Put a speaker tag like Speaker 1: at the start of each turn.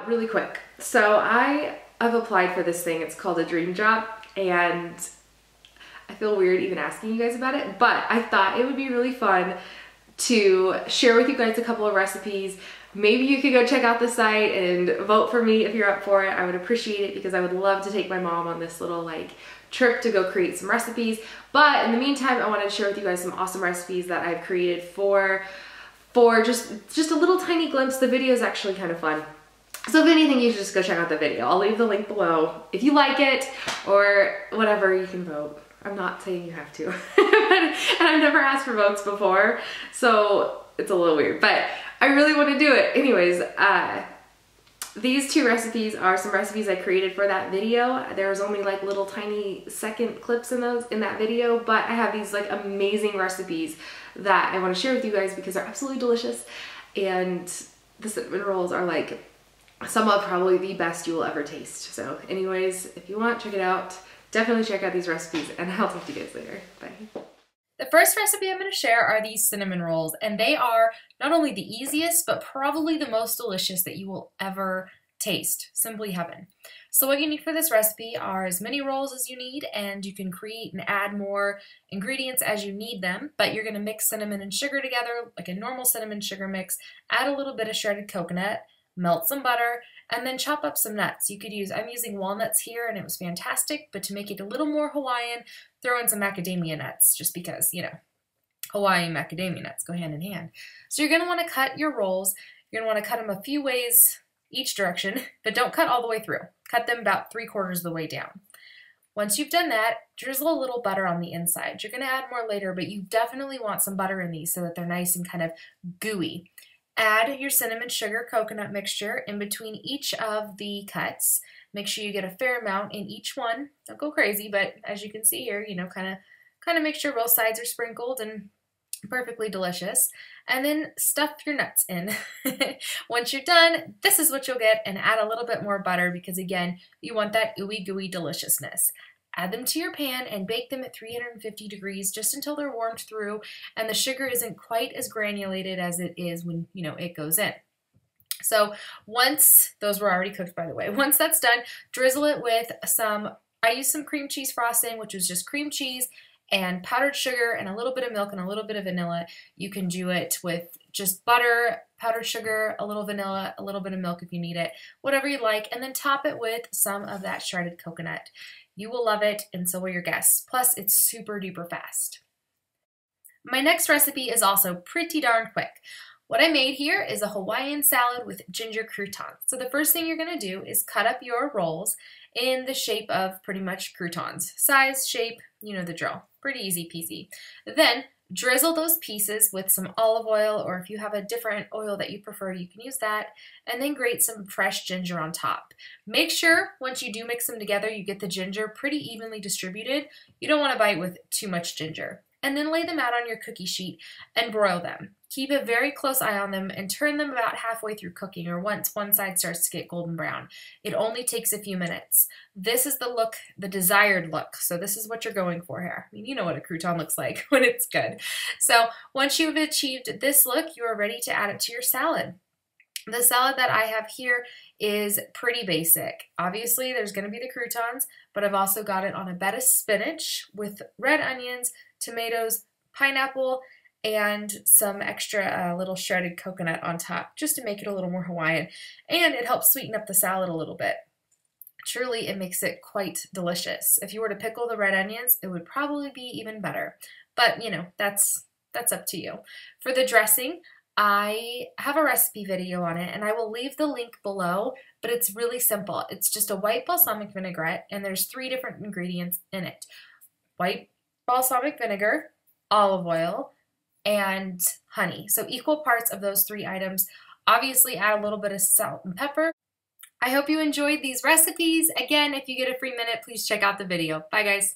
Speaker 1: Really quick. So I have applied for this thing. It's called a dream job, and I feel weird even asking you guys about it, but I thought it would be really fun to share with you guys a couple of recipes. Maybe you could go check out the site and vote for me if you're up for it. I would appreciate it because I would love to take my mom on this little like trip to go create some recipes. But in the meantime, I wanted to share with you guys some awesome recipes that I've created for just a little tiny glimpse. The video is actually kind of fun. So if anything, you should just go check out the video. I'll leave the link below. If you like it or whatever, you can vote. I'm not saying you have to. And I've never asked for votes before, so it's a little weird, but I really want to do it. Anyways, these two recipes are some recipes I created for that video. There was only like little tiny second clips in that video, but I have these like amazing recipes that I want to share with you guys because they're absolutely delicious. And the cinnamon rolls are like some of probably the best you will ever taste. So anyways, if you want, check it out. Definitely check out these recipes, and I'll talk to you guys later. Bye.
Speaker 2: The first recipe I'm going to share are these cinnamon rolls, and they are not only the easiest, but probably the most delicious that you will ever taste. Simply heaven. So what you need for this recipe are as many rolls as you need, and you can create and add more ingredients as you need them, but you're going to mix cinnamon and sugar together like a normal cinnamon sugar mix, add a little bit of shredded coconut, melt some butter, and then chop up some nuts. You could use, I'm using walnuts here and it was fantastic, but to make it a little more Hawaiian, throw in some macadamia nuts just because, you know, Hawaiian macadamia nuts go hand in hand. So you're going to want to cut your rolls. You're going to want to cut them a few ways each direction, but don't cut all the way through. Cut them about 3/4 of the way down. Once you've done that, drizzle a little butter on the inside. You're going to add more later, but you definitely want some butter in these so that they're nice and kind of gooey. Add your cinnamon sugar coconut mixture in between each of the cuts. Make sure you get a fair amount in each one. Don't go crazy, but as you can see here, you know, kind of make sure both sides are sprinkled and perfectly delicious. And then stuff your nuts in. Once you're done, this is what you'll get, and add a little bit more butter because again, you want that ooey gooey deliciousness. Add them to your pan and bake them at 350 degrees just until they're warmed through and the sugar isn't quite as granulated as it is when, you know, it goes in. So once, those were already cooked by the way, once that's done, drizzle it with some, I used some cream cheese frosting, which was just cream cheese and powdered sugar and a little bit of milk and a little bit of vanilla. You can do it with just butter, powdered sugar, a little vanilla, a little bit of milk if you need it, whatever you like, and then top it with some of that shredded coconut. You will love it, and so will your guests. Plus, it's super duper fast. My next recipe is also pretty darn quick. What I made here is a Hawaiian salad with ginger croutons. So the first thing you're going to do is cut up your rolls in the shape of pretty much croutons. Size, shape, you know the drill. Pretty easy peasy. Then drizzle those pieces with some olive oil, or if you have a different oil that you prefer, you can use that, and then grate some fresh ginger on top. Make sure once you do mix them together, you get the ginger pretty evenly distributed. You don't want to bite with too much ginger. And then lay them out on your cookie sheet and broil them. Keep a very close eye on them and turn them about halfway through cooking or once one side starts to get golden brown. It only takes a few minutes. This is the look, the desired look. So this is what you're going for here. I mean, you know what a crouton looks like when it's good. So once you've achieved this look, you are ready to add it to your salad. The salad that I have here is pretty basic. Obviously, there's going to be the croutons, but I've also got it on a bed of spinach with red onions, tomatoes, pineapple, and some extra little shredded coconut on top just to make it a little more Hawaiian. And it helps sweeten up the salad a little bit. Truly, it makes it quite delicious. If you were to pickle the red onions, it would probably be even better. But, you know, that's up to you. For the dressing, I have a recipe video on it, and I will leave the link below, but it's really simple. It's just a white balsamic vinaigrette, and there's 3 different ingredients in it. White balsamic vinegar, olive oil, and honey. So equal parts of those 3 items. Obviously add a little bit of salt and pepper. I hope you enjoyed these recipes. Again, if you get a free minute, please check out the video. Bye guys.